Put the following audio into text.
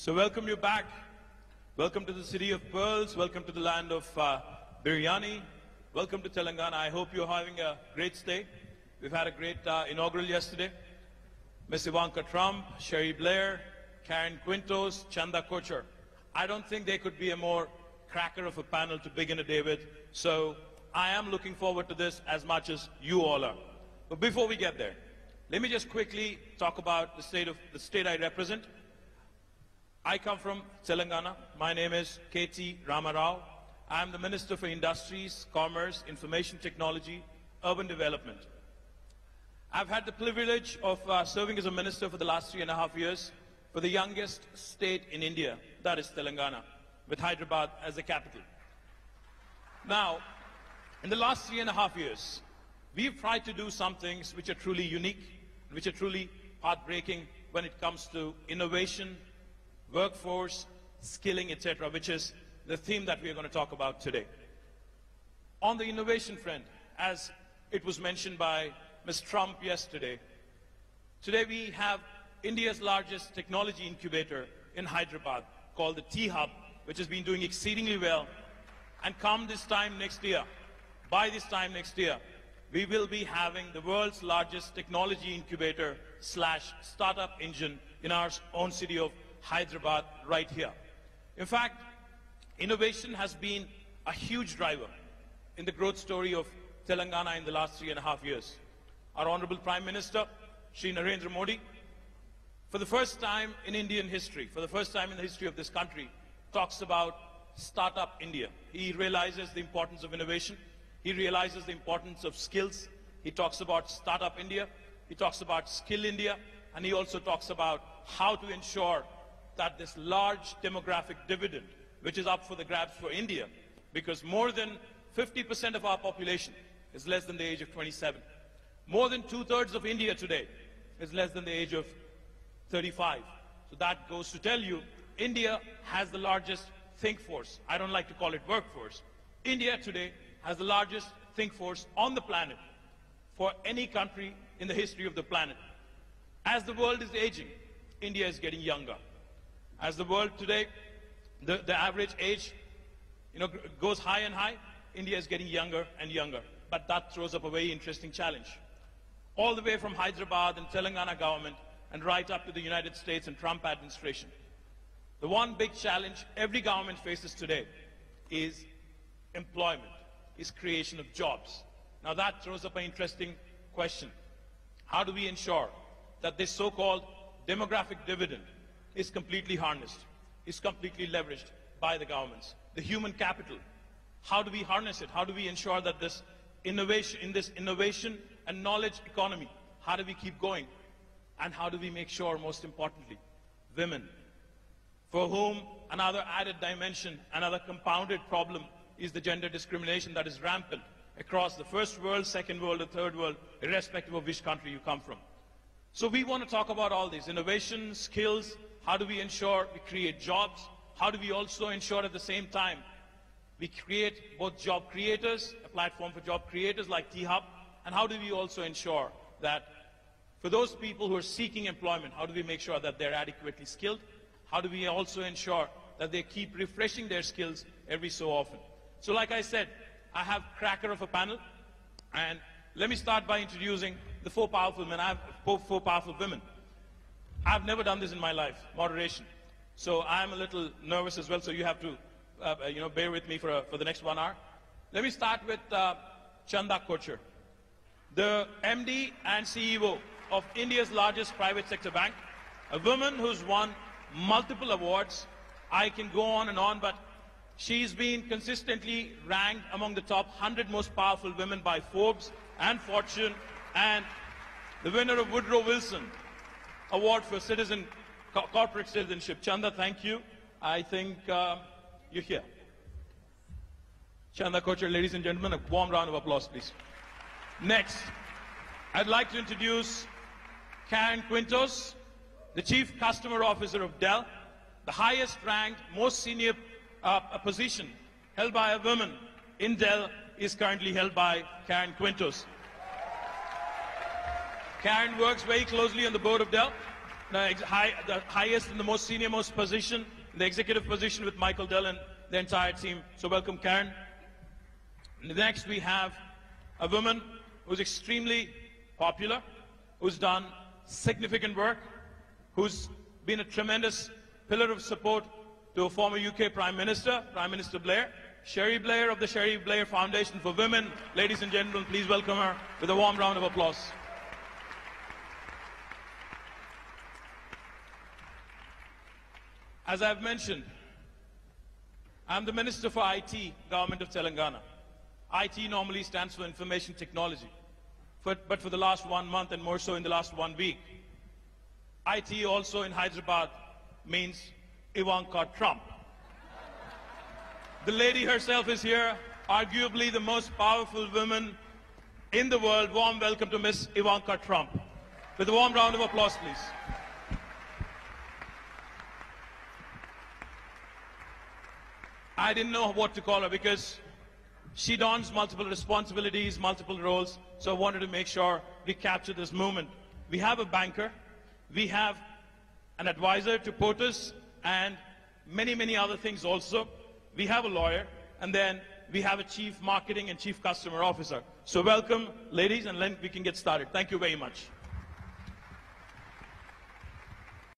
So welcome you back. Welcome to the city of pearls. Welcome to the land of biryani. Welcome to Telangana. I hope you're having a great stay. We've had a great inaugural yesterday. Miss Ivanka Trump, Sherry Blair, Karen Quintos, Chanda Kochar. I don't think there could be a more cracker of a panel to begin a day with. So I am looking forward to this as much as you all are. But before we get there, let me just quickly talk about the state I represent. I come from Telangana. My name is KTR. I am the Minister for Industries, Commerce, Information Technology, Urban Development. I've had the privilege of serving as a minister for the last 3.5 years for the youngest state in India, that is Telangana, with Hyderabad as the capital. Now, in the last 3.5 years, we've tried to do some things which are truly unique, which are truly path-breaking when it comes to innovation, workforce, skilling, etc., which is the theme that we are going to talk about today. On the innovation front, as it was mentioned by Ms. Trump yesterday, today we have India's largest technology incubator in Hyderabad called the T-Hub, which has been doing exceedingly well. And come this time next year, by this time next year, we will be having the world's largest technology incubator / startup engine in our own city of Hyderabad right here. In fact, innovation has been a huge driver in the growth story of Telangana in the last 3.5 years. Our Honorable Prime Minister, Shri Narendra Modi, for the first time in Indian history, for the first time in the history of this country, talks about Startup India. He realizes the importance of innovation. He realizes the importance of skills. He talks about Startup India. He talks about Skill India. And he also talks about how to ensure that this large demographic dividend, which is up for the grabs for India, because more than 50% of our population is less than the age of 27. More than 2/3 of India today is less than the age of 35. So that goes to tell you, India has the largest think force. I don't like to call it workforce. India today has the largest think force on the planet for any country in the history of the planet. As the world is aging, India is getting younger. As the world today, the average age goes high and high, India is getting younger and younger. But that throws up a very interesting challenge. All the way from Hyderabad and Telangana government and right up to the United States and Trump administration. The one big challenge every government faces today is employment, is creation of jobs. Now that throws up an interesting question. How do we ensure that this so-called demographic dividend is completely harnessed, is completely leveraged by the governments? The human capital, how do we harness it? How do we ensure that this innovation and knowledge economy, how do we keep going? And how do we make sure, most importantly, women, for whom another added dimension, another compounded problem is the gender discrimination that is rampant across the first world, second world, or third world, irrespective of which country you come from. So we want to talk about all these: innovation, skills. How do we ensure we create jobs? How do we also ensure at the same time we create both job creators, a platform for job creators like T-Hub, and how do we also ensure that for those people who are seeking employment, how do we make sure that they're adequately skilled? How do we also ensure that they keep refreshing their skills every so often? So like I said, I have cracker of a panel, and let me start by introducing the 4 powerful men. I have 4 powerful women. I've never done this in my life, moderation. So I'm a little nervous as well, so you have to bear with me for the next 1 hour. Let me start with Chanda Kochar, the MD and CEO of India's largest private sector bank, a woman who's won multiple awards. I can go on and on, but she's been consistently ranked among the top 100 most powerful women by Forbes and Fortune, and the winner of Woodrow Wilson Award for Corporate Citizenship. Chanda, thank you. I think you're here. Chanda Kochar, ladies and gentlemen, a warm round of applause, please. Next, I'd like to introduce Karen Quintos, the Chief Customer Officer of Dell, the highest ranked, most senior position held by a woman in Dell is currently held by Karen Quintos. Karen works very closely on the board of Dell. the highest and the most senior most position, the executive position with Michael Dillon, the entire team. So welcome, Karen. Next, we have a woman who's extremely popular, who's done significant work, who's been a tremendous pillar of support to a former UK Prime Minister, Prime Minister Blair, Sherry Blair of the Sherry Blair Foundation for Women. Ladies and gentlemen, please welcome her with a warm round of applause. As I've mentioned, I'm the Minister for IT, Government of Telangana. IT normally stands for Information Technology. But for the last 1 month and more so in the last 1 week, IT also in Hyderabad means Ivanka Trump. The lady herself is here, arguably the most powerful woman in the world. Warm welcome to Miss Ivanka Trump. With a warm round of applause, please. I didn't know what to call her because she dons multiple responsibilities, multiple roles, so I wanted to make sure we capture this moment. We have a banker, we have an advisor to POTUS, and many, many other things also. We have a lawyer, and then we have a chief marketing and chief customer officer. So welcome, ladies, and then we can get started. Thank you very much.